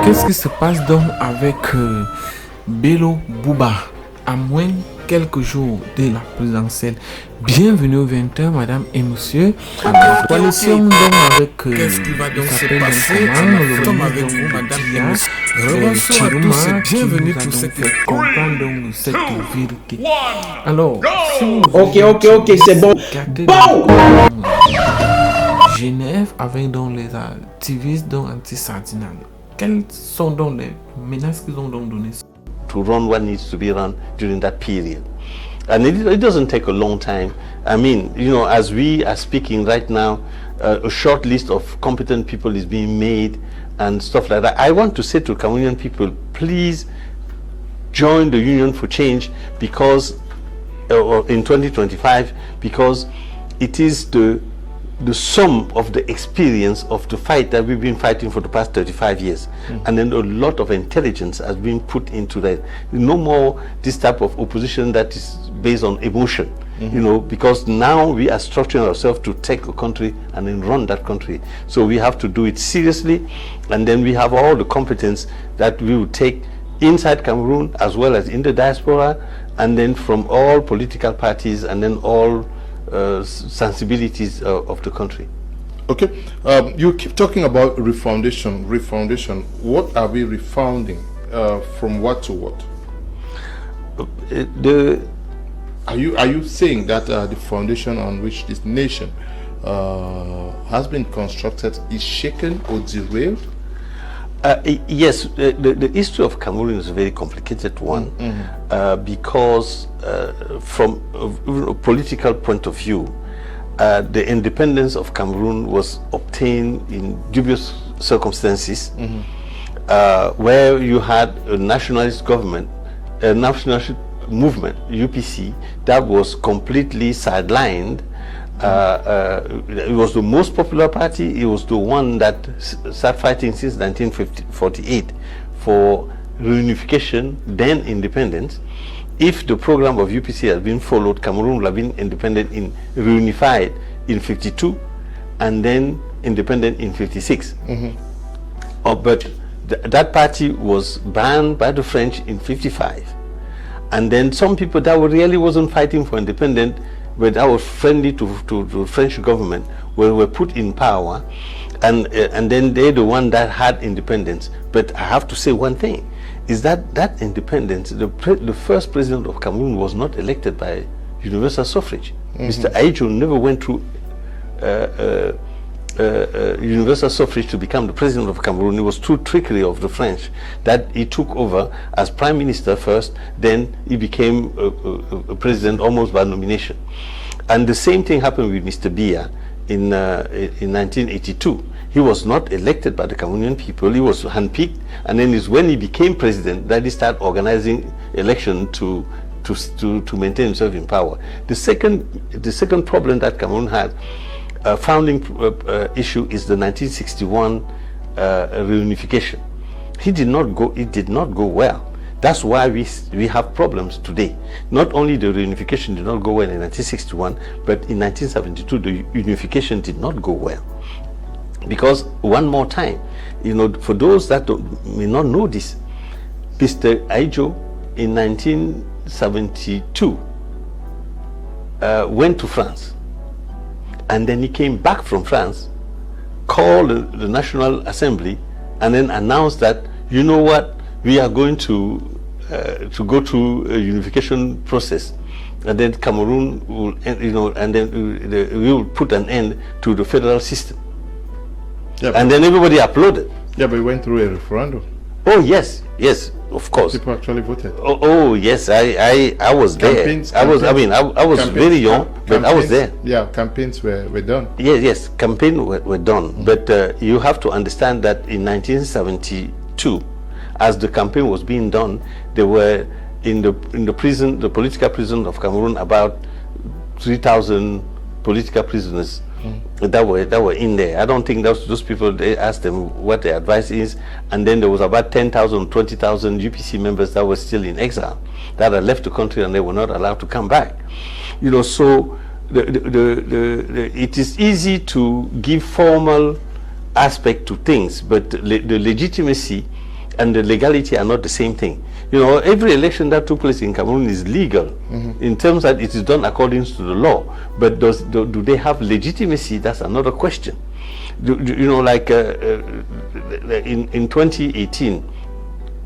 Qu'est-ce qui se passe donc avec Bello Bouba à moins quelques jours de la présidentielle? Bienvenue au 20h, madame et monsieur. Coalition donc avec qu'est-ce qui va donc se passer? Nous avec vous, madame et monsieur. Bonsoir à tous et bienvenue pour cette comprendre donc cette vérité. Alors, si vous ok, c'est bon. Genève avec donc les activistes donc anti-Sardinal. Quelles sont donc les menaces qu'ils ont donc données? To run what needs to be run during that period. And it doesn't take a long time. I mean, you know, as we are speaking right now, a short list of competent people is being made and stuff like that. I want to say to Cameroonian people, please join the Union for Change because in 2025, because it is the sum of the experience of the fight that we've been fighting for the past 35 years. And then a lot of intelligence has been put into that. No more this type of opposition that is based on emotion, you know, because now we are structuring ourselves to take a country and then run that country. So we have to do it seriously, and then we have all the competence that we will take inside Cameroon as well as in the diaspora, and then from all political parties and then all sensibilities of the country. Okay, you keep talking about refoundation. What are we refounding? From what to what? Are you saying that the foundation on which this nation has been constructed is shaken or derailed? Yes, the history of Cameroon is a very complicated one because from a political point of view, the independence of Cameroon was obtained in dubious circumstances where you had a nationalist government, a nationalist movement, UPC, that was completely sidelined. It was the most popular party. It was the one that started fighting since 1948 for reunification, then independence. If the program of UPC had been followed, Cameroon would have been independent reunified in 52 and then independent in 56. But that party was banned by the French in 55. And then some people that really wasn't fighting for independence, but that was friendly to the French government, were put in power, and then they're the one that had independence. But I have to say one thing, is that independence, the first president of Cameroon was not elected by universal suffrage. Mr. Aidjo never went through universal suffrage to become the president of Cameroon. It was through trickery of the French that he took over as prime minister first, then he became a president almost by nomination. And the same thing happened with Mr. Biya in 1982. He was not elected by the Cameroonian people, he was handpicked, and then it's when he became president that he started organizing election to maintain himself in power. The second problem that Cameroon had, founding issue, is the 1961 reunification. It did not go well. That's why we have problems today. Not only the reunification did not go well in 1961, but in 1972 the unification did not go well. Because one more time, you know, for those that may not know this, Mr. Aidjo in 1972 went to France. And then he came back from France, called the National Assembly, and then announced that, you know what, we are going to go through a unification process, and then Cameroon will, you know, and then we will put an end to the federal system. Yeah, and then everybody applauded. Yeah, but we went through a referendum. Oh yes, of course. People actually voted. Oh yes, I was there. I was very young, but I was there. Yeah, campaigns were done. Yes, campaigns were done. But you have to understand that in 1972, as the campaign was being done, there were in the prison, the political prison of Cameroon, about 3,000 political prisoners that were in there. I don't think those people, they asked them what their advice is, and then there was about 10,000, 20,000 UPC members that were still in exile, that had left the country and they were not allowed to come back. You know, so it is easy to give formal aspect to things, but the legitimacy and the legality are not the same thing. You know, every election that took place in Cameroon is legal in terms that it is done according to the law. But do they have legitimacy? That's another question. You know, like in 2018,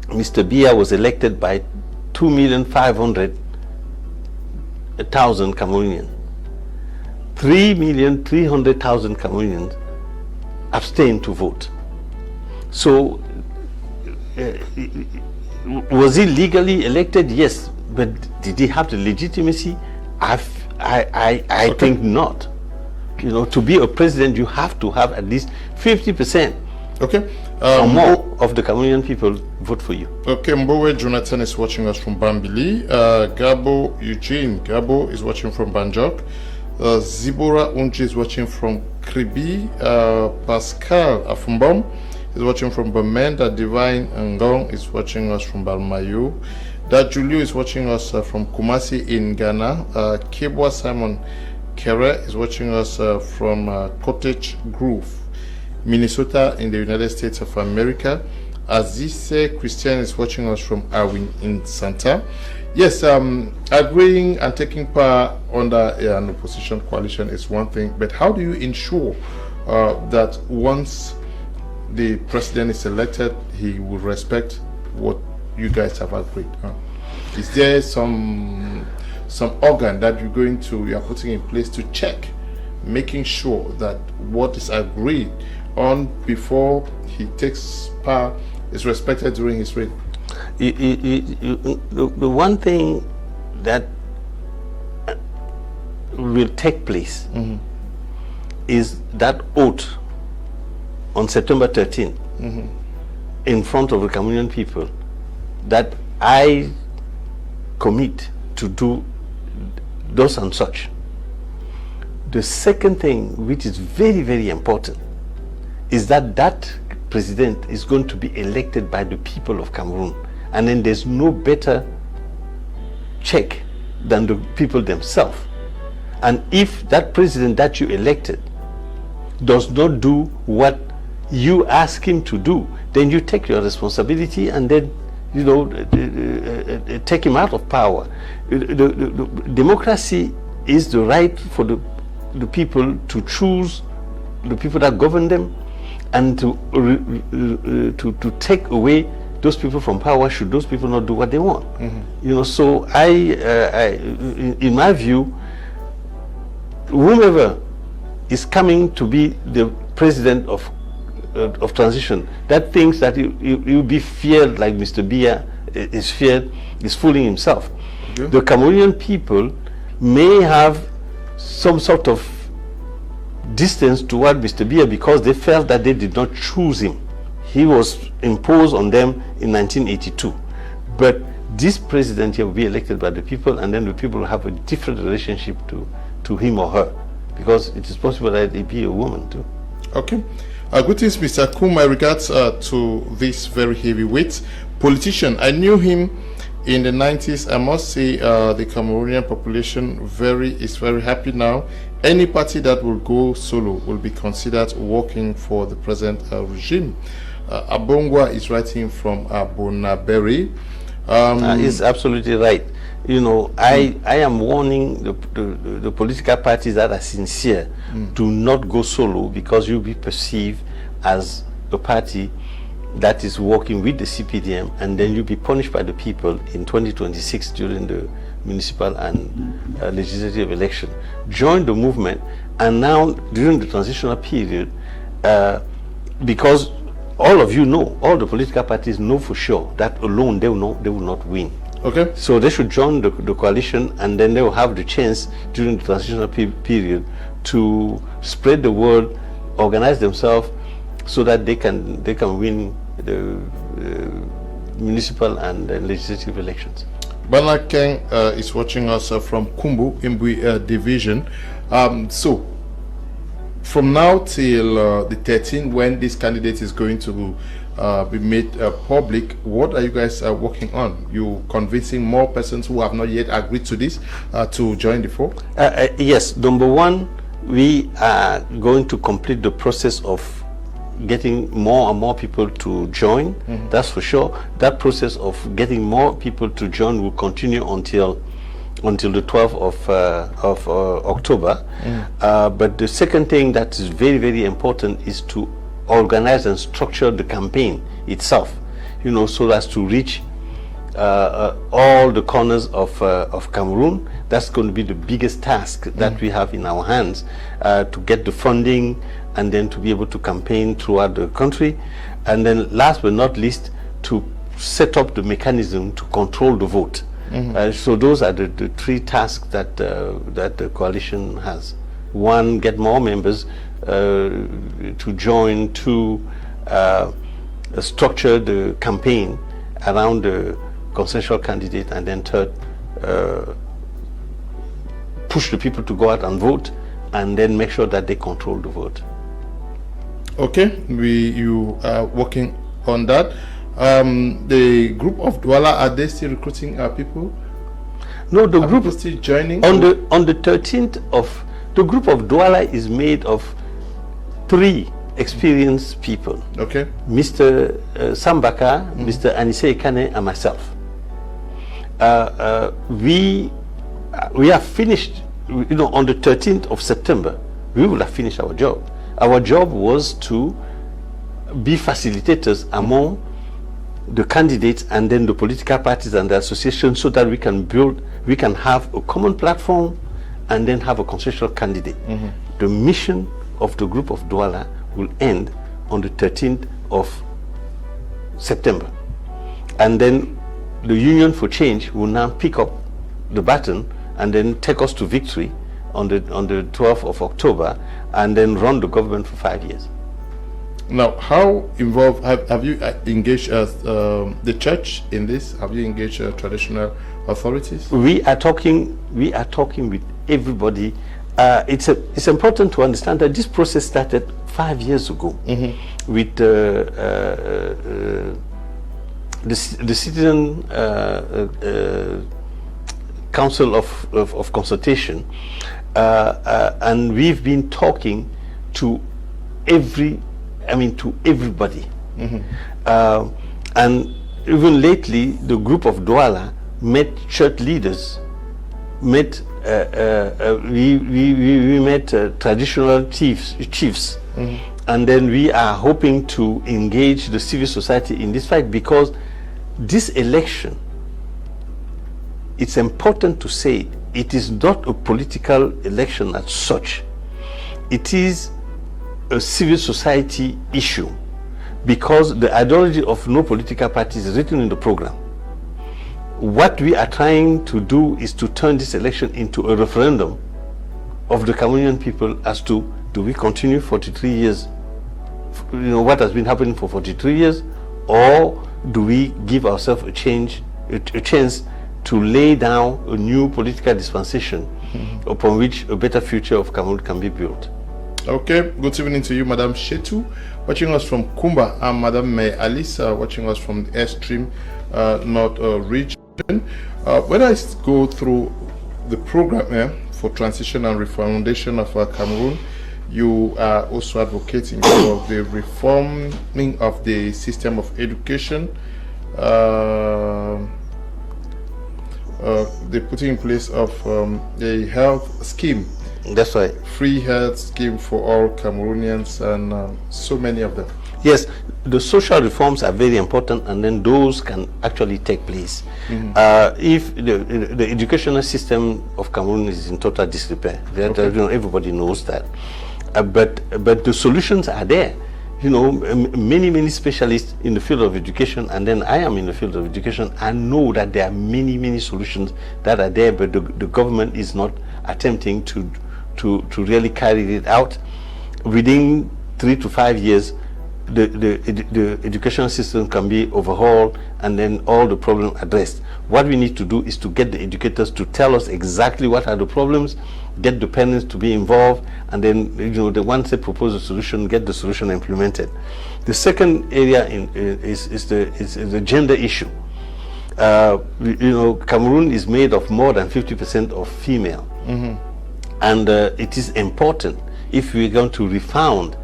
Mr. Biya was elected by 2,500,000 Cameroonians. 3,300,000 Cameroonians abstained to vote. So, was he legally elected? Yes, but did he have the legitimacy? I think not. You know, to be a president, you have to have at least 50%. Okay. Or more of the Cameroonian people vote for you. Okay, Mbowe Jonathan is watching us from Bambili. Gabo Eugene Gabo is watching from Banjok. Zibora Unji is watching from Kribi. Pascal Afumbom is watching from Bamenda. Divine Ngong is watching us from Balmayu. Julio is watching us from Kumasi in Ghana. Kibwa Simon Kere is watching us from Cottage Grove, Minnesota in the United States of America. Azise Christian is watching us from Arwin in Santa. Yes, agreeing and taking part under an opposition coalition is one thing, but how do you ensure that once the president is elected, he will respect what you guys have agreed? Is there some organ that you are putting in place to check, making sure that what is agreed on before he takes power is respected during his reign? The one thing that will take place is that oath on September 13 in front of the Cameroonian people that I commit to do those and such. The second thing, which is very, very important, is that president is going to be elected by the people of Cameroon. And then there's no better check than the people themselves. And if that president that you elected does not do what you ask him to do, then you take your responsibility and then, you know, take him out of power. The democracy is the right for the people to choose the people that govern them, and to take away those people from power should those people not do what they want. You know, so in my view, whomever is coming to be the president of transition that thinks that he will be feared like Mr. Biya is feared, is fooling himself. The Cameroonian people may have some sort of distance toward Mr. Biya because they felt that they did not choose him. He was imposed on them in 1982. But this president here will be elected by the people, and then the people will have a different relationship to him or her, because it is possible that they be a woman too. Okay. Greetings, Mr. Kum. My regards to this very heavyweight politician. I knew him in the 90s. I must say the Cameroonian population is very happy now. Any party that will go solo will be considered working for the present regime. Abongwa is writing from Bonaberi. He's absolutely right. You know, I am warning the political parties that are sincere, do not go solo, because you'll be perceived as a party that is working with the CPDM, and then you'll be punished by the people in 2026 during the municipal and legislative election. Join the movement, and now during the transitional period, because all of you know, all the political parties know for sure that alone they will not win. Okay. So they should join the coalition, and then they will have the chance during the transitional period to spread the word, organize themselves, so that they can win the municipal and legislative elections. Bernard Keng is watching us from Kumbu Imbui division. So from now till the 13th, when this candidate is going to be made public, what are you guys working on? You convincing more persons who have not yet agreed to this to join the fold? Yes. Number one, we are going to complete the process of getting more and more people to join. That's for sure. That process of getting more people to join will continue until the 12th of October. But the second thing that is very, very important is to organize and structure the campaign itself, so as to reach all the corners of Cameroon. That's going to be the biggest task that we have in our hands, to get the funding and then to be able to campaign throughout the country. And then last but not least, to set up the mechanism to control the vote. So those are the three tasks that the coalition has. One, get more members to join. Two, structure the campaign around the consensual candidate. And then third, push the people to go out and vote, and then make sure that they control the vote. Okay, you are working on that. The group of Douala, are they still recruiting people? No, the group is still joining. On the 13th of the group of Douala is made of 3 experienced people. Okay. Mr. Sambaka, Mr. Anise Ekane, and myself. We have finished. On the 13th of September, we will have finished our job. Our job was to be facilitators among the candidates and then the political parties and the associations, so that we can have a common platform and then have a consensual candidate. The mission of the group of Douala will end on the 13th of September. And then the Union for Change will now pick up the baton and then take us to victory on the 12th of October, and then run the government for 5 years. Now, how involved have you engaged the church in this? Have you engaged traditional authorities? We are talking with everybody. It's important to understand that this process started 5 years ago with the Citizen Council of Consultation, and we've been talking to everybody. And even lately, the group of Douala met church leaders, we met traditional chiefs, and then we are hoping to engage the civil society in this fight, because this election, it's important to say, it is not a political election as such. It is a civil society issue, because the ideology of no political party is written in the program. What we are trying to do is to turn this election into a referendum of the Cameroonian people as to, do we continue 43 years, what has been happening for 43 years, or do we give ourselves a chance to lay down a new political dispensation upon which a better future of Cameroon can be built. Okay, good evening to you, Madam Shetu, watching us from Kumba, and Madam May Alisa, watching us from the Extreme North region. When I go through the program for transition and refoundation of Cameroon, you are also advocating for the reforming of the system of education, the putting in place of a health scheme. That's right. Free health scheme for all Cameroonians, and so many of them. Yes, the social reforms are very important, and then those can actually take place. If the educational system of Cameroon is in total disrepair, everybody knows that. But the solutions are there. Many specialists in the field of education, and then I am in the field of education. I know that there are many solutions that are there, but the government is not attempting to really carry it out. Within 3 to 5 years, the educational system can be overhauled, and then all the problems addressed. What we need to do is to get the educators to tell us exactly what are the problems, get the parents to be involved, and then once they propose a solution, get the solution implemented. The second area is the gender issue. Cameroon is made of more than 50% of female, and it is important, if we're going to refound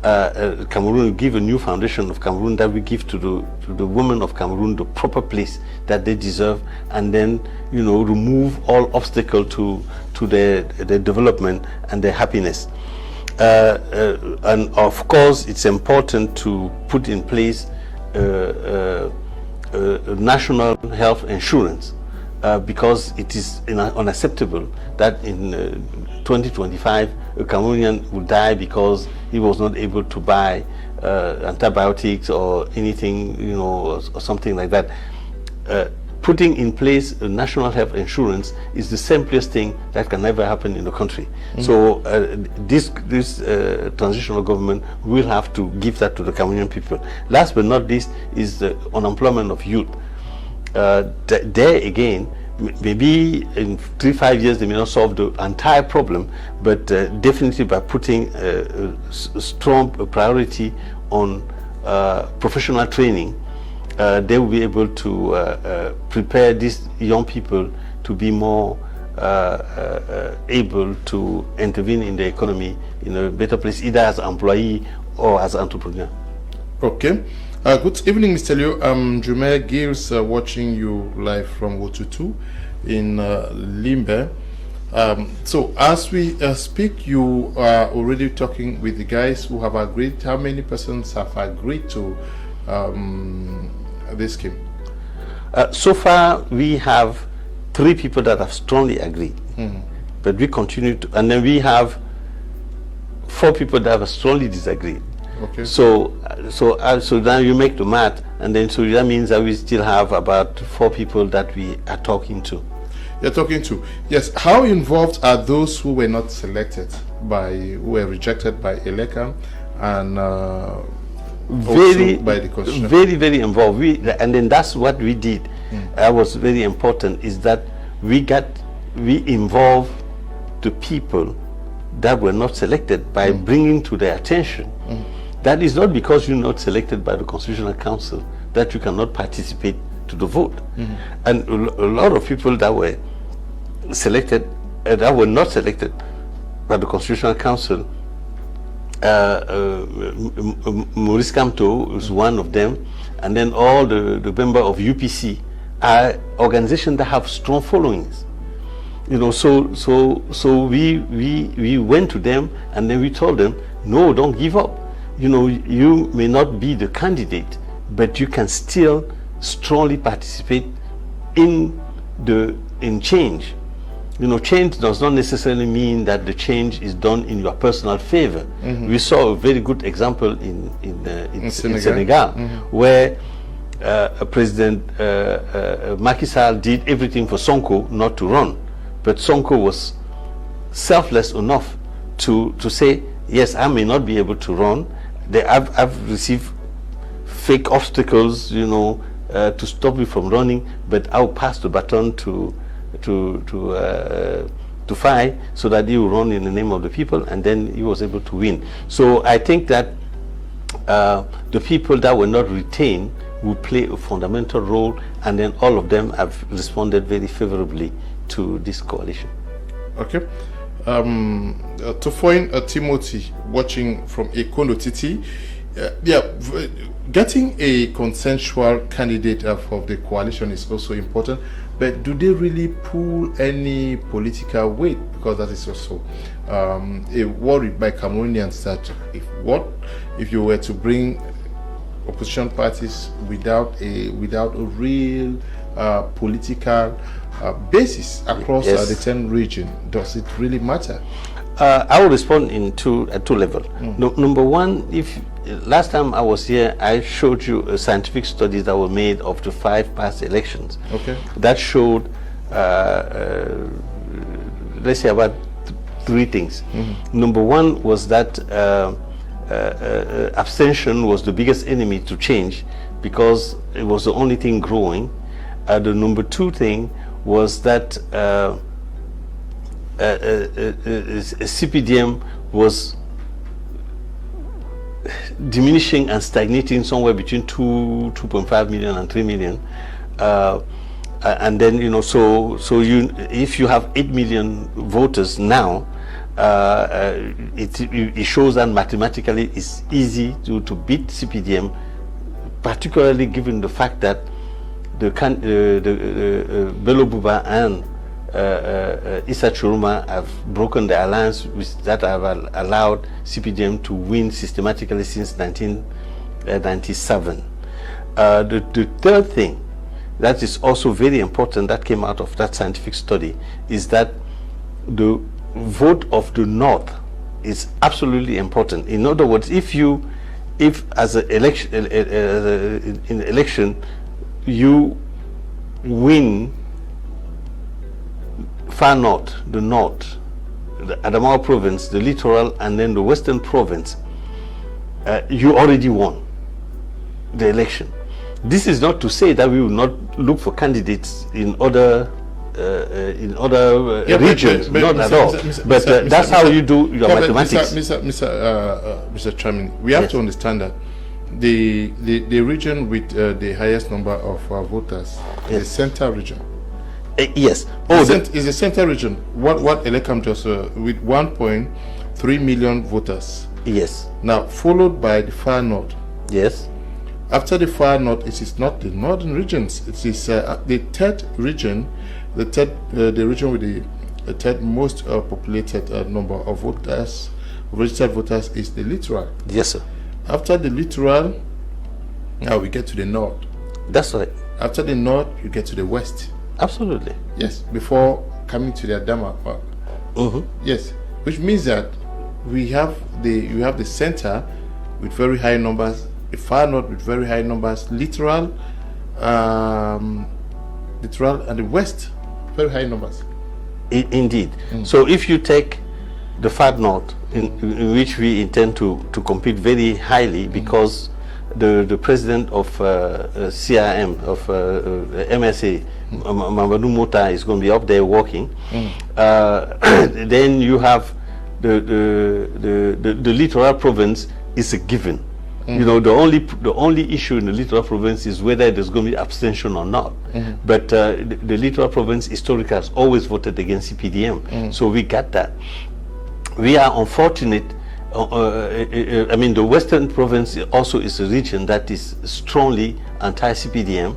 Cameroon will give a new foundation of Cameroon that we give to the women of Cameroon the proper place that they deserve, and then remove all obstacle to their development and their happiness. And of course, it's important to put in place national health insurance, because it is unacceptable that in 2025 a Cameroonian will die because he was not able to buy antibiotics or anything, or something like that. Putting in place a national health insurance is the simplest thing that can ever happen in the country. So this transitional government will have to give that to the Cameroonian people. Last but not least is the unemployment of youth. There again, maybe in 3-5 years they may not solve the entire problem, but definitely by putting a strong priority on professional training, they will be able to prepare these young people to be more able to intervene in the economy in a better place, either as an employee or as an entrepreneur. Okay. Good evening, Mr. Leo. I'm Jumer Gilles, watching you live from Wotutu in Limbe. So as we speak, you are already talking with the guys who have agreed. How many persons have agreed to this scheme? So far, we have 3 people that have strongly agreed, but we continue to, and then we have 4 people that have strongly disagreed. Okay. So now you make the math, and then so that means that we still have about 4 people that we are talking to. You're talking to, yes. How involved are those who were not selected who were rejected by ELECAM and very by the constitution? Very involved. And then that's what we did. That was very important, is that we involved the people that were not selected by bringing to their attention. That is not because you're not selected by the Constitutional Council that you cannot participate to the vote. And a lot of people that were selected, that were not selected by the Constitutional Council, Maurice Kamto is one of them, and then all the members of UPC are organizations that have strong followings. So we went to them, and then we told them, no, don't give up. You may not be the candidate, but you can still strongly participate in change. Change does not necessarily mean that the change is done in your personal favor. We saw a very good example in Senegal, where President Macky Sall did everything for Sonko not to run, but Sonko was selfless enough to say, yes, I may not be able to run. I've received fake obstacles, to stop me from running, but I'll pass the baton to Faye, so that he will run in the name of the people, and then he was able to win. So I think that the people that were not retained will play a fundamental role, and then all of them have responded very favorably to this coalition. Okay. Tofoin Timothy, watching from Ekondo Titi. Getting a consensual candidate of the coalition is also important, but do they really pull any political weight? Because that is also a worry by Cameroonians, that if you were to bring opposition parties without a real political basis across the 10 region, does it really matter? I will respond in two levels. Number one, if last time I was here, I showed you scientific studies that were made of the 5 past elections. Okay. That showed, let's say, about 3 things. Number one was that abstention was the biggest enemy to change, because it was the only thing growing. The number 2 thing was that CPDM was diminishing and stagnating somewhere between 2.5 million and 3 million, and then if you have 8 million voters now, it shows that mathematically it's easy to beat CPDM, particularly given the fact that Bello Buba and Issa Chiroma have broken the alliance that have allowed CPDM to win systematically since 1997. The third thing that is also very important that came out of that scientific study is that the vote of the North is absolutely important. In other words, if as an election in election you win far north, the Adamawa province, the littoral, and then the western province, you already won the election. This is not to say that we will not look for candidates in other regions, not at all. But that's how you do your mathematics. Mr. Chairman, we have to understand that the region with the highest number of voters is the central region. Yes. Is the central region what Elekam just with 1.3 million voters. Yes. Now followed by the far north. Yes. After the far north, it is not the northern regions. It is the third region, the region with the third most populated number of voters, registered voters, is the littoral. Yes, sir. After the littoral, now we get to the north. That's right. After the north, you get to the west. Absolutely. Yes. Before coming to the Adama. Yes. Which means that you have the center with very high numbers, the far north with very high numbers, littoral, and the west very high numbers. Indeed. So if you take the far north, in which we intend to compete very highly, because the president of CRM of MSA, Mamadou Mota, is going to be up there working. Then you have the littoral province is a given. You know, the only issue in the littoral province is whether there's going to be abstention or not. But the littoral province historically has always voted against CPDM, so we got that. We are unfortunate. I mean, the western province also is a region that is strongly anti-CPDM.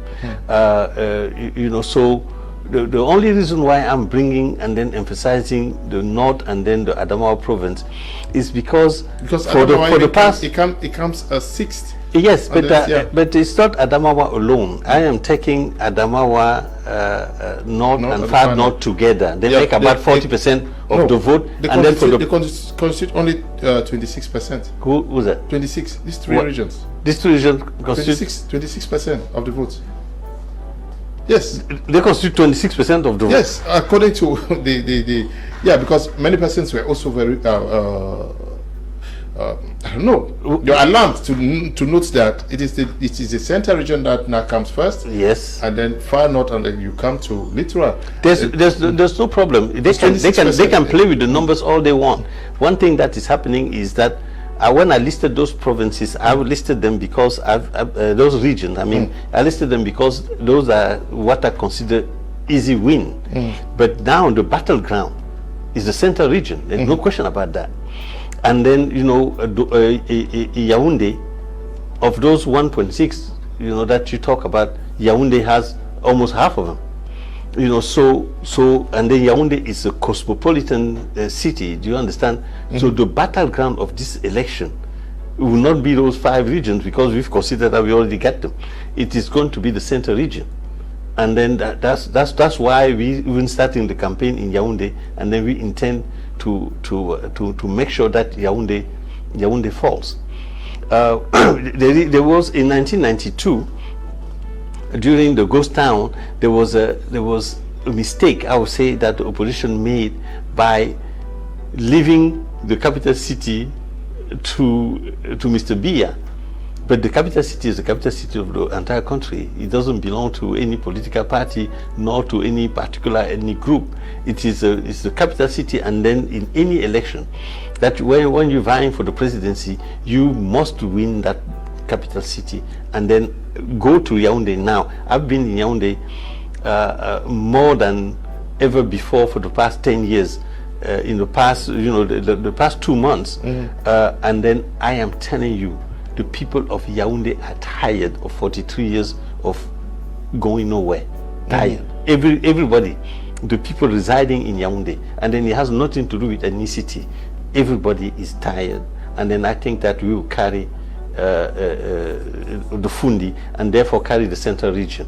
You know, so the only reason why I'm bringing and then emphasizing the north and then the Adamawa province is because for the past it comes a sixth. Yes, but but it's not Adamawa alone. I am taking Adamawa north and far north together. They make about 40% of the vote, and then for they constitute only 26%. Who's that? 26. These three regions. These two regions constitute 26% of the votes. Yes, they constitute 26% of the vote. Yes, according to the because many persons were also very I don't know. You're alarmed to note that it is the central region that now comes first. Yes, and then far north, and then you come to littoral. There's no problem. They can play with the numbers all they want. One thing that is happening is that when I listed those provinces, I listed them because those regions. I mean, I listed them because those are what I consider easy win. But now the battleground is the central region. There's no question about that. And then, you know, Yaoundé, of those 1.6, you know, that you talk about, Yaoundé has almost half of them. You know, so and then Yaoundé is a cosmopolitan city. Do you understand? So the battleground of this election will not be those 5 regions, because we've considered that we already got them. It is going to be the central region. And then that's why we even starting the campaign in Yaoundé, and then we intend to make sure that Yaoundé falls. There was in 1992, during the ghost town, there was a mistake, I would say, that the opposition made by leaving the capital city to Mr. Biya. But the capital city is the capital city of the entire country. It doesn't belong to any political party, nor to any particular ethnic group. It's the capital city, and then in any election, that when you're vying for the presidency, you must win that capital city and then go to Yaoundé. Now, I've been in Yaoundé more than ever before for the past 10 years. in the past, the past 2 months, and then I am telling you, the people of Yaoundé are tired of 43 years of going nowhere. Tired. Everybody, the people residing in Yaoundé, and then it has nothing to do with ethnicity. Everybody is tired, and then I think that we will carry the Fundi, and therefore carry the central region.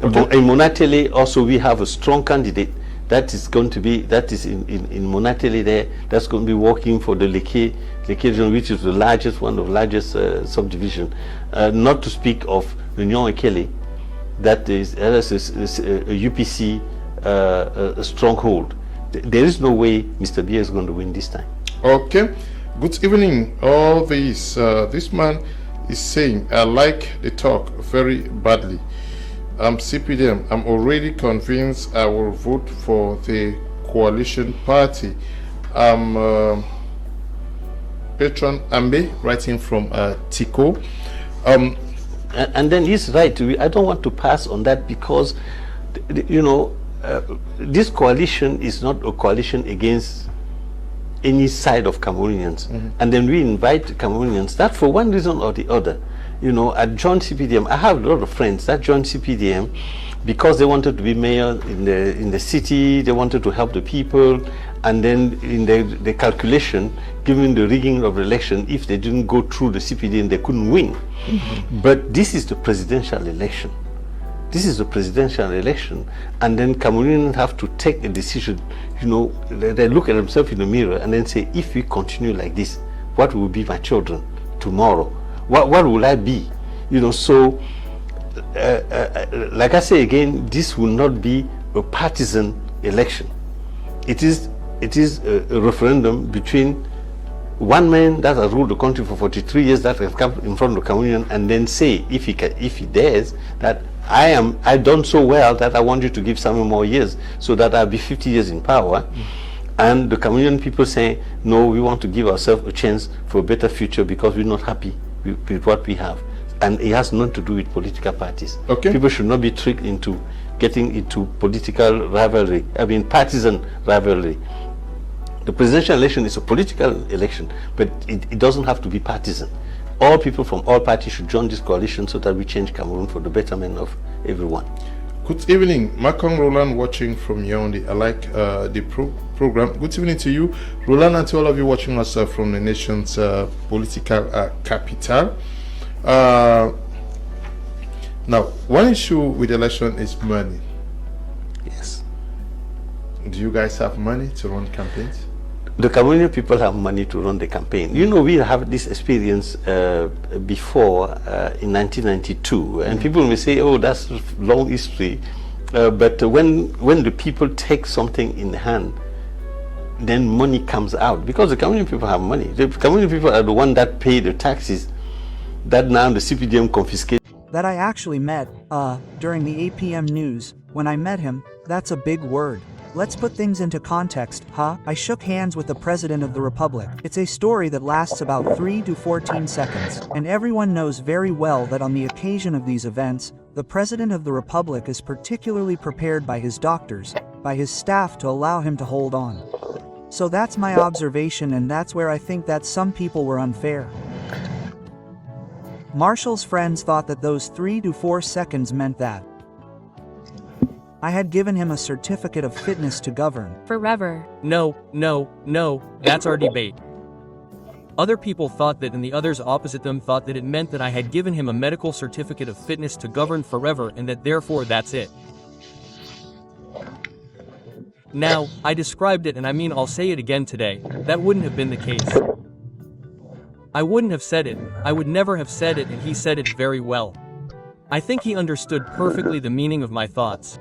Okay. In Monatele also we have a strong candidate that is in Monatele there, that's going to be working for the Leke region, which is the largest, one of the largest subdivision. Not to speak of the Nyon Ekele, that is a UPC stronghold. There is no way Mr. Biya is going to win this time. Okay. Good evening. All this, this man is saying, I like the talk very badly. I'm CPDM. I'm already convinced I will vote for the coalition party. I'm Patron Ambe, writing from Tico. And then he's right. I don't want to pass on that because, this coalition is not a coalition against any side of Cameroonians. And then we invite Cameroonians that for one reason or the other, at John CPDM, I have a lot of friends that joined CPDM because they wanted to be mayor in the city, they wanted to help the people, and then in the calculation, given the rigging of the election, if they didn't go through the CPDM, they couldn't win. But this is the presidential election. This is the presidential election, and then Cameroonians have to take a decision. They look at themselves in the mirror and then say, if we continue like this, what will be my children tomorrow? What will I be? So like I say again, this will not be a partisan election. It is a referendum between one man that has ruled the country for 43 years, that has come in front of the Cameroonian, and then say, if he dares, that I done so well that I want you to give some more years so that I'll be 50 years in power. And the Cameroonian people say, no, we want to give ourselves a chance for a better future because we're not happy with what we have. And it has nothing to do with political parties. Okay. People should not be tricked into getting into political rivalry, partisan rivalry. The presidential election is a political election, but it doesn't have to be partisan. All people from all parties should join this coalition so that we change Cameroon for the betterment of everyone. Good evening, Macron Roland watching from Yaoundé. I like the program. Good evening to you, Roland, and to all of you watching us from the nation's political capital. Now, one issue with the election is money. Yes. Do you guys have money to run campaigns? The Cameroonian people have money to run the campaign. We have this experience before in 1992, and people may say, oh, that's long history. But when the people take something in hand, then money comes out, because the Cameroonian people have money. The Cameroonian people are the one that pay the taxes that now the CPDM confiscate. That I actually met, during the 8 p.m. news. When I met him, that's a big word. Let's put things into context, huh? I shook hands with the President of the Republic. It's a story that lasts about 3 to 14 seconds, and everyone knows very well that on the occasion of these events, the President of the Republic is particularly prepared by his doctors, by his staff to allow him to hold on. So that's my observation, and that's where I think that some people were unfair. Marshall's friends thought that those 3 to 4 seconds meant that I had given him a certificate of fitness to govern. Forever. No, that's our debate. Other people thought that, and the others opposite them thought that it meant that I had given him a medical certificate of fitness to govern forever, and that therefore that's it. Now, I described it, and I'll say it again today, that wouldn't have been the case. I wouldn't have said it, I would never have said it, and he said it very well. I think he understood perfectly the meaning of my thoughts.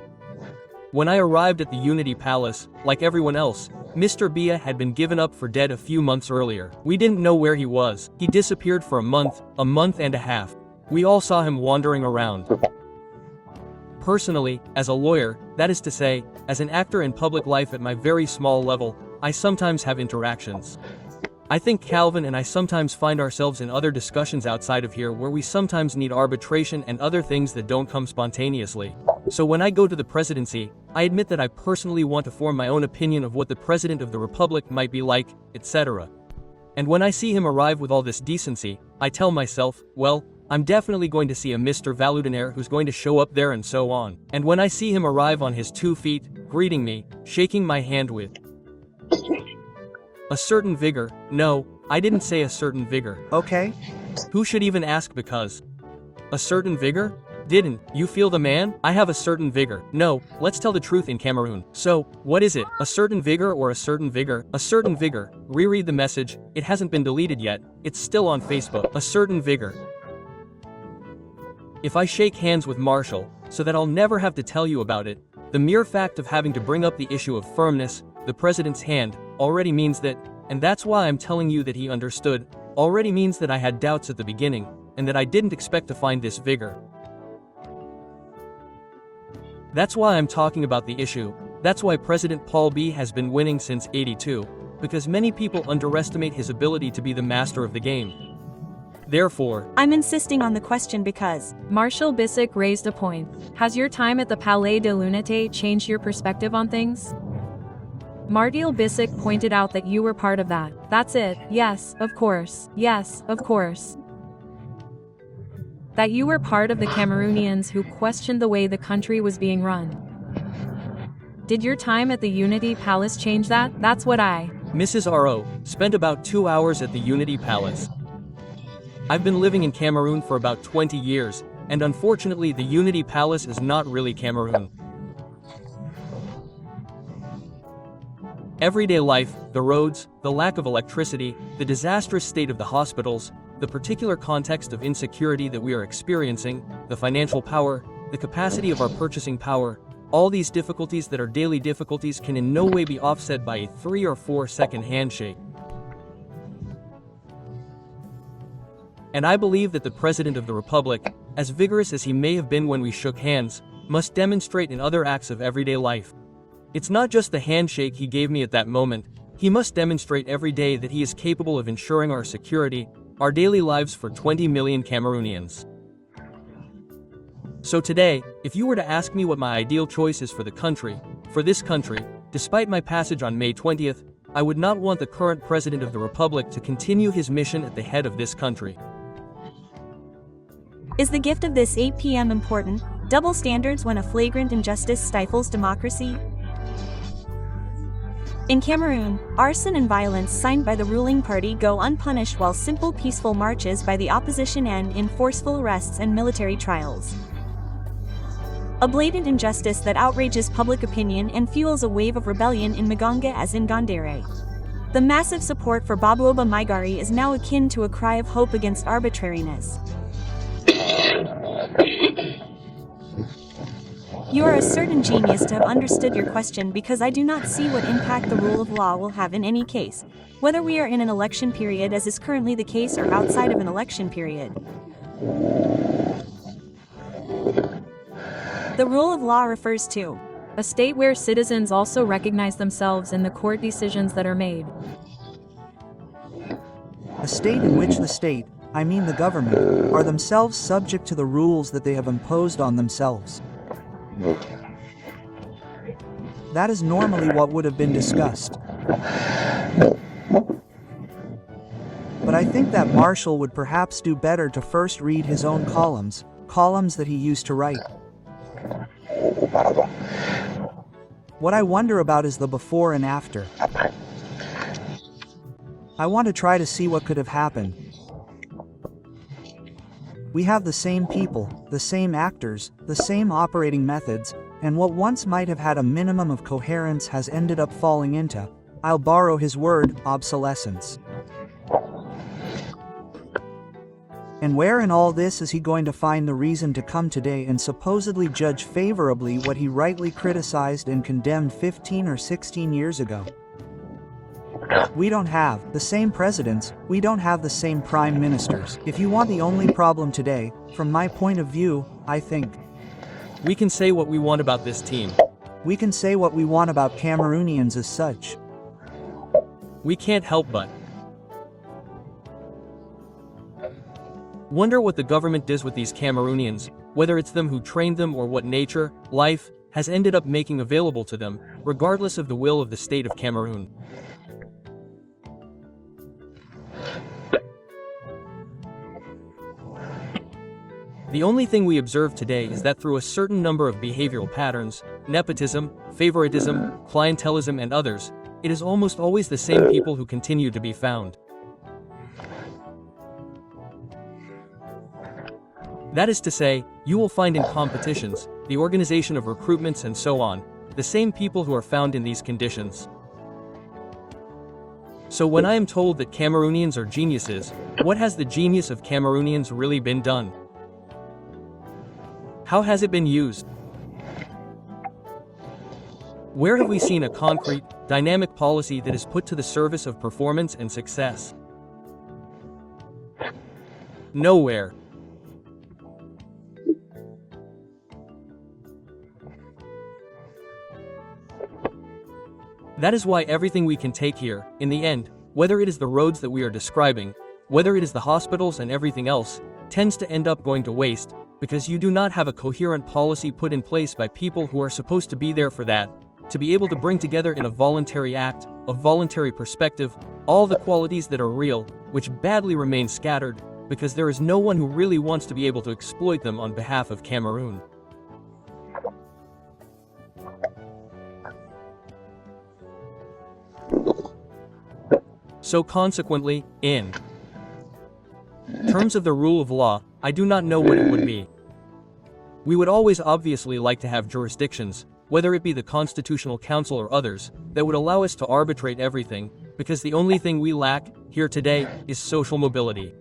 When I arrived at the Unity Palace, like everyone else, Mr. Biya had been given up for dead a few months earlier. We didn't know where he was. He disappeared for a month and a half. We all saw him wandering around. Personally, as a lawyer, that is to say, as an actor in public life at my very small level, I sometimes have interactions. I think Calvin and I sometimes find ourselves in other discussions outside of here where we sometimes need arbitration and other things that don't come spontaneously. So when I go to the presidency, I admit that I personally want to form my own opinion of what the president of the republic might be like, etc. And when I see him arrive with all this decency, I tell myself, well, I'm definitely going to see a Mr. Valudinaire who's going to show up there and so on. And when I see him arrive on his 2 feet, greeting me, shaking my hand with a certain vigor, no, I didn't say a certain vigor. Okay? Who should even ask because? A certain vigor? Didn't you feel the man? I have a certain vigor. No, let's tell the truth in Cameroon. So, what is it? A certain vigor or a certain vigor? A certain vigor. Reread the message. It hasn't been deleted yet. It's still on Facebook. A certain vigor. If I shake hands with Marshall, so that I'll never have to tell you about it, the mere fact of having to bring up the issue of firmness, the president's hand, already means that, and that's why I'm telling you that he understood, already means that I had doubts at the beginning, and that I didn't expect to find this vigor. That's why I'm talking about the issue. That's why President Paul Biya has been winning since '82, because many people underestimate his ability to be the master of the game. Therefore, I'm insisting on the question because Marshall Bissick raised a point. Has your time at the Palais de l'Unité changed your perspective on things? Martial Bissick pointed out that you were part of that. That's it. Yes, of course. Yes, of course. That you were part of the Cameroonians who questioned the way the country was being run. Did your time at the Unity Palace change that? That's what I, Mrs. R.O., spent about 2 hours at the Unity Palace. I've been living in Cameroon for about 20 years, and unfortunately the Unity Palace is not really Cameroon. Everyday life, the roads, the lack of electricity, the disastrous state of the hospitals, the particular context of insecurity that we are experiencing, the financial power, the capacity of our purchasing power, all these difficulties that are daily difficulties can in no way be offset by a 3 or 4 second handshake. And I believe that the President of the Republic, as vigorous as he may have been when we shook hands, must demonstrate in other acts of everyday life. It's not just the handshake he gave me at that moment, he must demonstrate every day that he is capable of ensuring our security, our daily lives for 20 million Cameroonians. So today, if you were to ask me what my ideal choice is for this country, despite my passage on May 20th, I would not want the current President of the Republic to continue his mission at the head of this country. is the gift of this 8 p.m. important? Double standards when a flagrant injustice stifles democracy? In Cameroon, arson and violence signed by the ruling party go unpunished while simple peaceful marches by the opposition end in forceful arrests and military trials. A blatant injustice that outrages public opinion and fuels a wave of rebellion in Magonga as in Gondare. The massive support for Bob-Oba Maigari is now akin to a cry of hope against arbitrariness. You are a certain genius to have understood your question because I do not see what impact the rule of law will have in any case, whether we are in an election period as is currently the case or outside of an election period. The rule of law refers to a state where citizens also recognize themselves in the court decisions that are made. A state in which the state, I mean the government, are themselves subject to the rules that they have imposed on themselves. That is normally what would have been discussed. But I think that Marshall would perhaps do better to first read his own columns that he used to write. What I wonder about is the before and after. I want to try to see what could have happened. We have the same people, the same actors, the same operating methods, and what once might have had a minimum of coherence has ended up falling into, I'll borrow his word, obsolescence. And where in all this is he going to find the reason to come today and supposedly judge favorably what he rightly criticized and condemned 15 or 16 years ago? We don't have the same presidents, we don't have the same prime ministers. If you want the only problem today, from my point of view, I think we can say what we want about this team. We can say what we want about Cameroonians as such. We can't help but Wonder what the government does with these Cameroonians, whether it's them who trained them or what nature, life, has ended up making available to them, regardless of the will of the state of Cameroon. The only thing we observe today is that through a certain number of behavioral patterns, nepotism, favoritism, clientelism and others, it is almost always the same people who continue to be found. That is to say, you will find in competitions, the organization of recruitments and so on, the same people who are found in these conditions. So when I am told that Cameroonians are geniuses, what has the genius of Cameroonians really been done? How has it been used? Where have we seen a concrete, dynamic policy that is put to the service of performance and success? Nowhere. That is why everything we can take here, in the end, whether it is the roads that we are describing, whether it is the hospitals and everything else, tends to end up going to waste, because you do not have a coherent policy put in place by people who are supposed to be there for that, to be able to bring together in a voluntary act, a voluntary perspective, all the qualities that are real, which badly remain scattered, because there is no one who really wants to be able to exploit them on behalf of Cameroon. So consequently, in terms of the rule of law, I do not know what it would be. We would always obviously like to have jurisdictions, whether it be the Constitutional Council or others, that would allow us to arbitrate everything, because the only thing we lack, here today, is social mobility.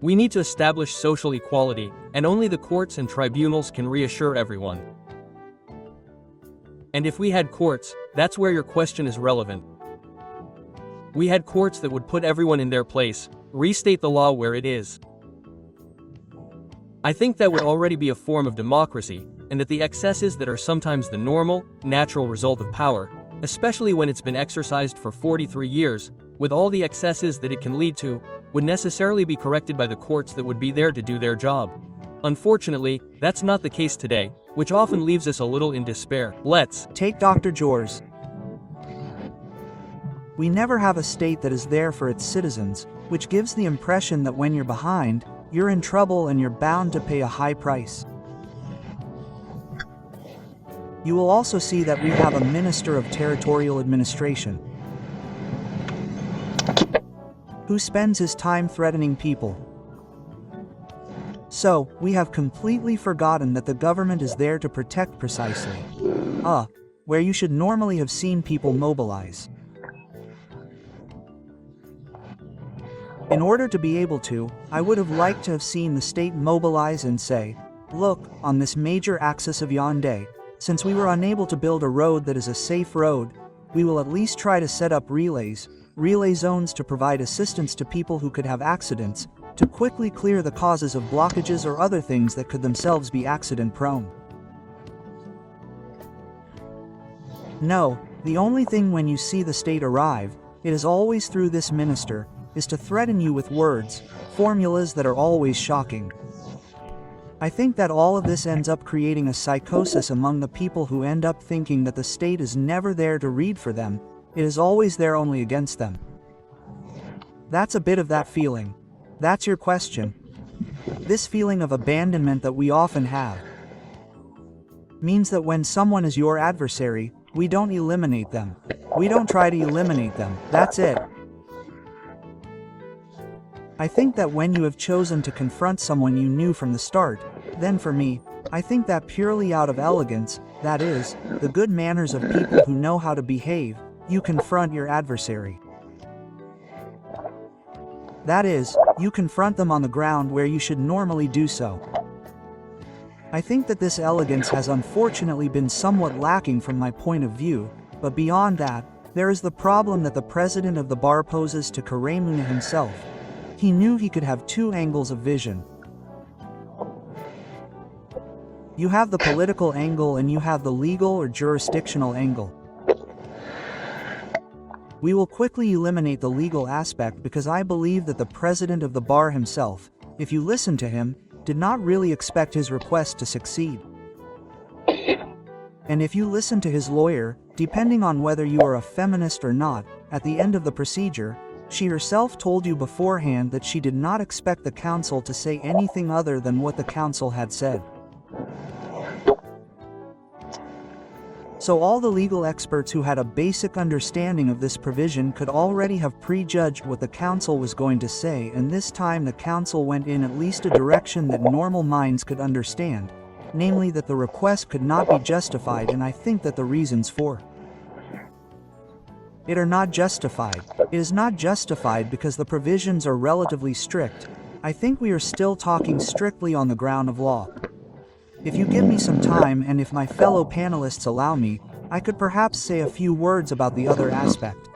We need to establish social equality, and only the courts and tribunals can reassure everyone. And if we had courts, that's where your question is relevant. We had courts that would put everyone in their place, restate the law where it is. I think that would already be a form of democracy, and that the excesses that are sometimes the normal, natural result of power, especially when it's been exercised for 43 years, with all the excesses that it can lead to, would necessarily be corrected by the courts that would be there to do their job. Unfortunately, that's not the case today, which often leaves us a little in despair. Let's take Dr. Jors. We never have a state that is there for its citizens, which gives the impression that when you're behind, you're in trouble and you're bound to pay a high price. You will also see that we have a Minister of Territorial Administration who spends his time threatening people. So, we have completely forgotten that the government is there to protect precisely, where you should normally have seen people mobilize. In order to be able to, I would have liked to have seen the state mobilize and say, look, on this major axis of Yaoundé, since we were unable to build a road that is a safe road, we will at least try to set up relay zones to provide assistance to people who could have accidents, to quickly clear the causes of blockages or other things that could themselves be accident-prone. No, the only thing when you see the state arrive, it is always through this minister, is to threaten you with words, formulas that are always shocking. I think that all of this ends up creating a psychosis among the people who end up thinking that the state is never there to read for them, it is always there only against them. That's a bit of that feeling. That's your question. This feeling of abandonment that we often have means that when someone is your adversary, we don't eliminate them. We don't try to eliminate them, that's it. I think that when you have chosen to confront someone you knew from the start, then for me, I think that purely out of elegance, that is, the good manners of people who know how to behave, you confront your adversary. That is, you confront them on the ground where you should normally do so. I think that this elegance has unfortunately been somewhat lacking from my point of view, but beyond that, there is the problem that the president of the bar poses to Kareemuna himself. He knew he could have two angles of vision. You have the political angle and you have the legal or jurisdictional angle. We will quickly eliminate the legal aspect because I believe that the president of the bar himself, if you listen to him, did not really expect his request to succeed. And if you listen to his lawyer, depending on whether you are a feminist or not, at the end of the procedure, she herself told you beforehand that she did not expect the counsel to say anything other than what the counsel had said. So all the legal experts who had a basic understanding of this provision could already have prejudged what the counsel was going to say, and this time the counsel went in at least a direction that normal minds could understand, namely that the request could not be justified, and I think that the reasons for it are not justified. It is not justified because the provisions are relatively strict. I think we are still talking strictly on the ground of law. If you give me some time and if my fellow panelists allow me, I could perhaps say a few words about the other aspect.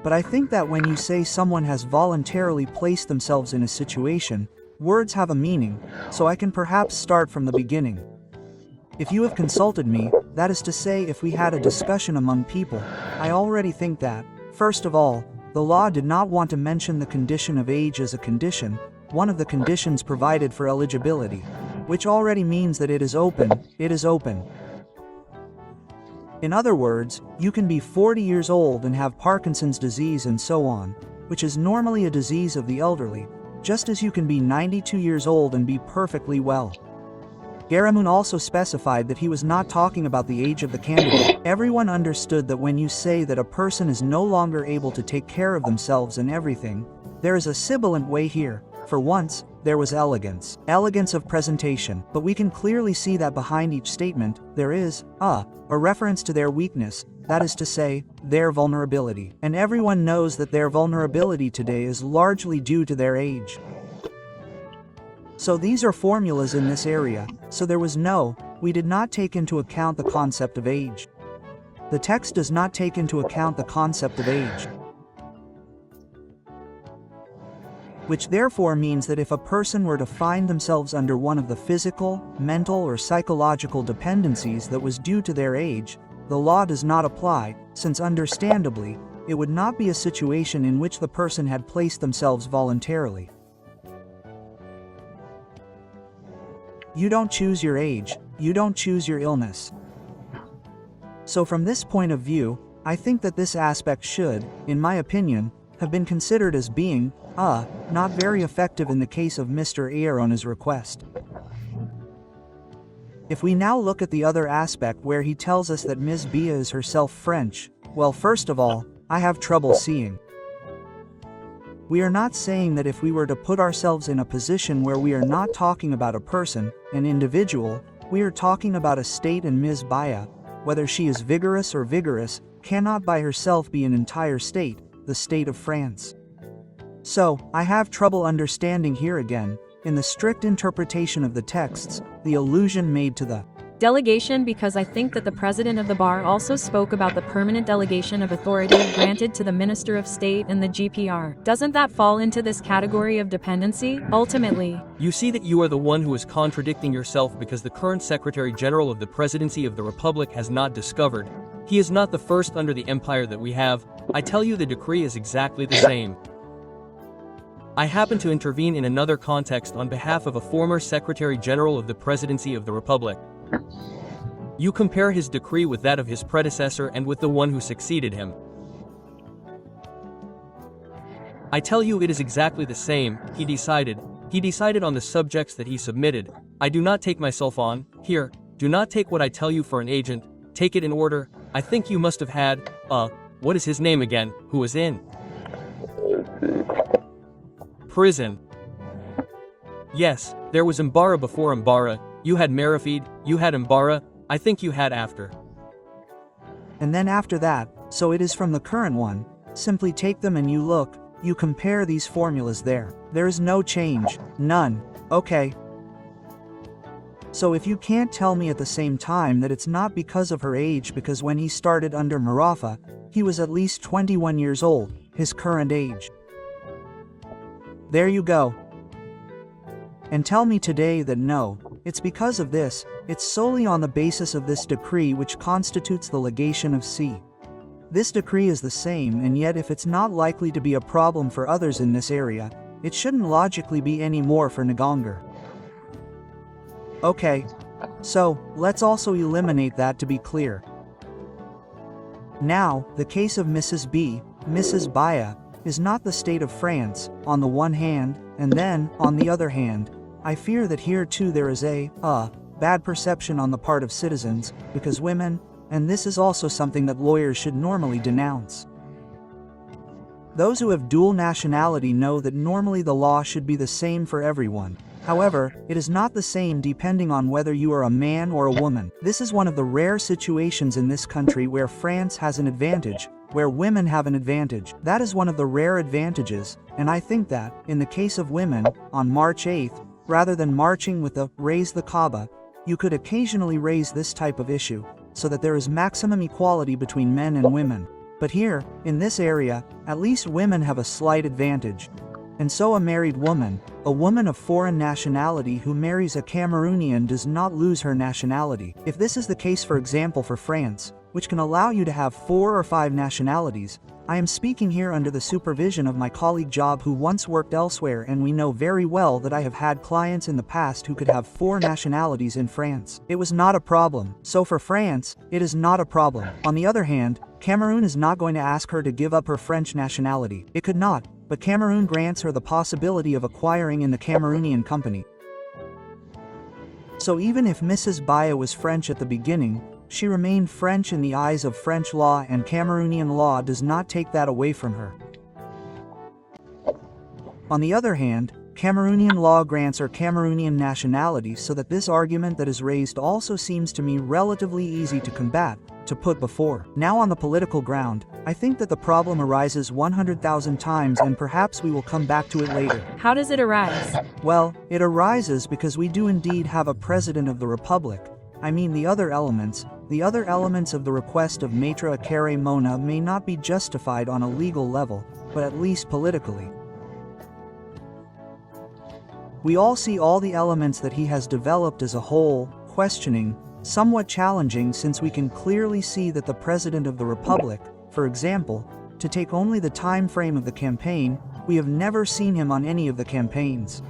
But I think that when you say someone has voluntarily placed themselves in a situation, words have a meaning, so I can perhaps start from the beginning. If you have consulted me, that is to say if we had a discussion among people, I already think that, first of all, the law did not want to mention the condition of age as a condition, one of the conditions provided for eligibility, which already means that it is open. In other words, you can be 40 years old and have Parkinson's disease and so on, which is normally a disease of the elderly, just as you can be 92 years old and be perfectly well. Garamun also specified that he was not talking about the age of the candidate. Everyone understood that when you say that a person is no longer able to take care of themselves and everything, there is a sibilant way here. For once, there was elegance of presentation, but we can clearly see that behind each statement, there is a reference to their weakness, that is to say, their vulnerability. And everyone knows that their vulnerability today is largely due to their age. So these are formulas in this area, so we did not take into account the concept of age. The text does not take into account the concept of age. Which therefore means that if a person were to find themselves under one of the physical, mental, or psychological dependencies that was due to their age, the law does not apply, since understandably, it would not be a situation in which the person had placed themselves voluntarily. You don't choose your age, you don't choose your illness. So from this point of view, I think that this aspect should, in my opinion, have been considered as being, not very effective in the case of Mr. Aarona's request. If we now look at the other aspect where he tells us that Ms. Bia is herself French, well, first of all, I have trouble seeing. We are not saying that if we were to put ourselves in a position where we are not talking about a person, an individual, we are talking about a state, and Ms. Bia, whether she is vigorous or vigorous, cannot by herself be an entire state, the state of France. So, I have trouble understanding here again, in the strict interpretation of the texts, the allusion made to the delegation, because I think that the president of the bar also spoke about the permanent delegation of authority granted to the Minister of State and the GPR. Doesn't that fall into this category of dependency, ultimately? You see that you are the one who is contradicting yourself, because the current Secretary General of the Presidency of the Republic has not discovered. He is not the first under the empire that we have. I tell you, the decree is exactly the same. I happen to intervene in another context on behalf of a former Secretary General of the Presidency of the Republic. You compare his decree with that of his predecessor and with the one who succeeded him. I tell you, it is exactly the same. He decided on the subjects that he submitted. I do not take myself on. Here, do not take what I tell you for an agent, take it in order. I think you must have had, what is his name again, who was in prison. Yes, there was Mbara before Mbara, you had Marafid, you had Mbara, I think you had after. And then after that, so it is from the current one, simply take them and you look, you compare these formulas there. There is no change, none, okay. So if you can't tell me at the same time that it's not because of her age, because when he started under Marafa, he was at least 21 years old, his current age. There you go. And tell me today that no, it's because of this, it's solely on the basis of this decree which constitutes the legation of C. This decree is the same, and yet if it's not likely to be a problem for others in this area, it shouldn't logically be any more for Ngongar. Okay, so let's also eliminate that to be clear. Now, the case of Mrs. B, Mrs. Baya, is not the state of France, on the one hand, and then, on the other hand, I fear that here too there is a bad perception on the part of citizens, because women, and this is also something that lawyers should normally denounce. Those who have dual nationality know that normally the law should be the same for everyone. However, it is not the same depending on whether you are a man or a woman. This is one of the rare situations in this country where France has an advantage, where women have an advantage. That is one of the rare advantages, and I think that, in the case of women, on March 8th, rather than marching with the "Raise the Kaaba," you could occasionally raise this type of issue, so that there is maximum equality between men and women. But here, in this area, at least women have a slight advantage. And so a married woman, a woman of foreign nationality who marries a Cameroonian does not lose her nationality. If this is the case, for example, for France, which can allow you to have 4 or 5 nationalities, I am speaking here under the supervision of my colleague Job, who once worked elsewhere, and we know very well that I have had clients in the past who could have 4 nationalities in France. It was not a problem. So for France, it is not a problem. On the other hand, Cameroon is not going to ask her to give up her French nationality. It could not, but Cameroon grants her the possibility of acquiring in the Cameroonian company. So even if Mrs. Baya was French at the beginning, she remained French in the eyes of French law, and Cameroonian law does not take that away from her. On the other hand, Cameroonian law grants her Cameroonian nationality, so that this argument that is raised also seems to me relatively easy to combat, to put before. Now on the political ground, I think that the problem arises 100,000 times, and perhaps we will come back to it later. How does it arise? Well, it arises because we do indeed have a president of the republic. I mean, the other elements of the request of Maitre Akere Mona may not be justified on a legal level, but at least politically. We all see all the elements that he has developed as a whole, questioning, somewhat challenging, since we can clearly see that the President of the Republic, for example, to take only the time frame of the campaign, we have never seen him on any of the campaigns.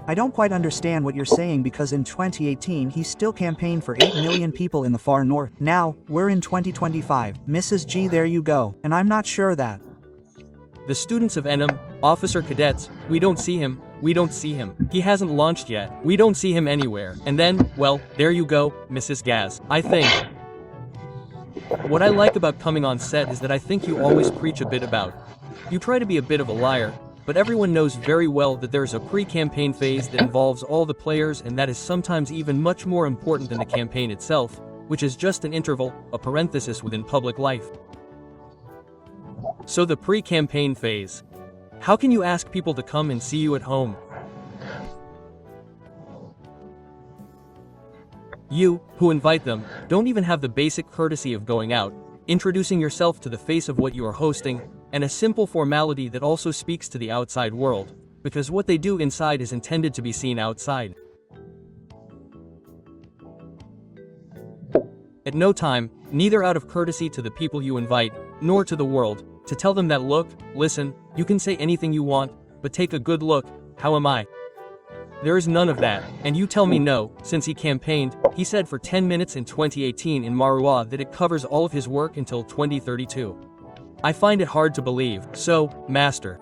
I don't quite understand what you're saying, because in 2018 he still campaigned for 8 million people in the far north. Now, we're in 2025. Mrs. G, there you go. And I'm not sure that The students of Enem, officer cadets, we don't see him. He hasn't launched yet. We don't see him anywhere. And then, well, there you go, Mrs. Gaz. I think what I like about coming on set is that I think you always preach a bit about. You try to be a bit of a liar, but everyone knows very well that there is a pre-campaign phase that involves all the players, and that is sometimes even much more important than the campaign itself, which is just an interval, a parenthesis within public life. So the pre-campaign phase. How can you ask people to come and see you at home? You, who invite them, don't even have the basic courtesy of going out, introducing yourself to the face of what you are hosting, and a simple formality that also speaks to the outside world, because what they do inside is intended to be seen outside. At no time, neither out of courtesy to the people you invite, nor to the world, to tell them that look, listen, you can say anything you want, but take a good look, how am I? There is none of that, and you tell me no. Since he campaigned, he said for 10 minutes in 2018 in Maroua that it covers all of his work until 2032. I find it hard to believe. So, Master,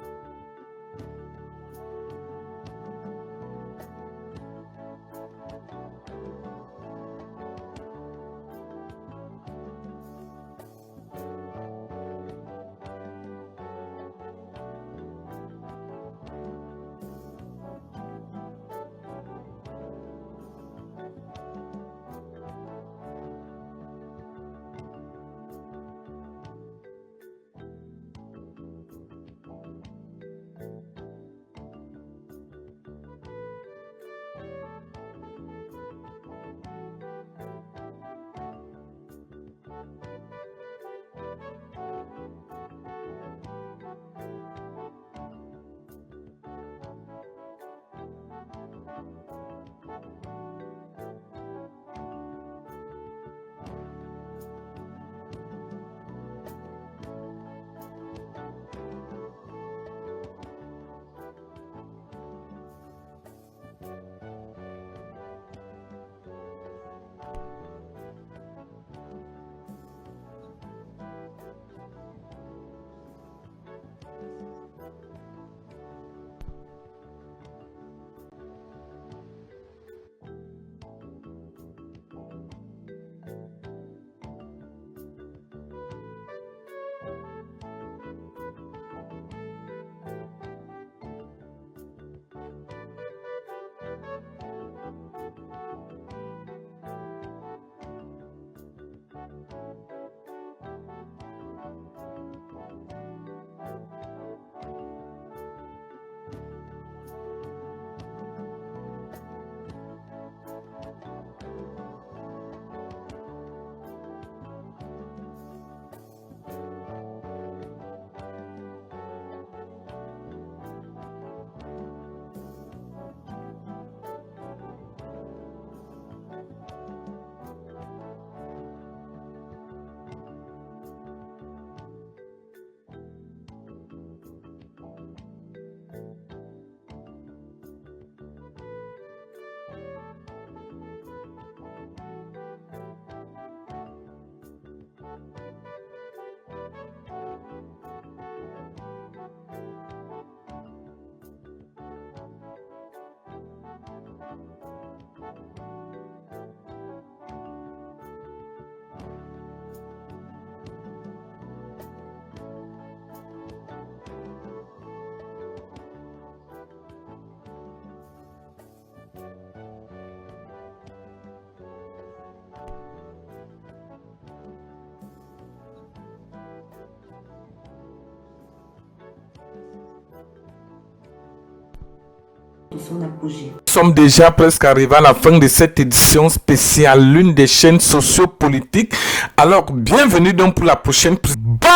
Nous sommes déjà presque arrivés à la fin de cette édition spéciale, l'une des chaînes sociopolitiques. Alors, bienvenue donc pour la prochaine. Bam!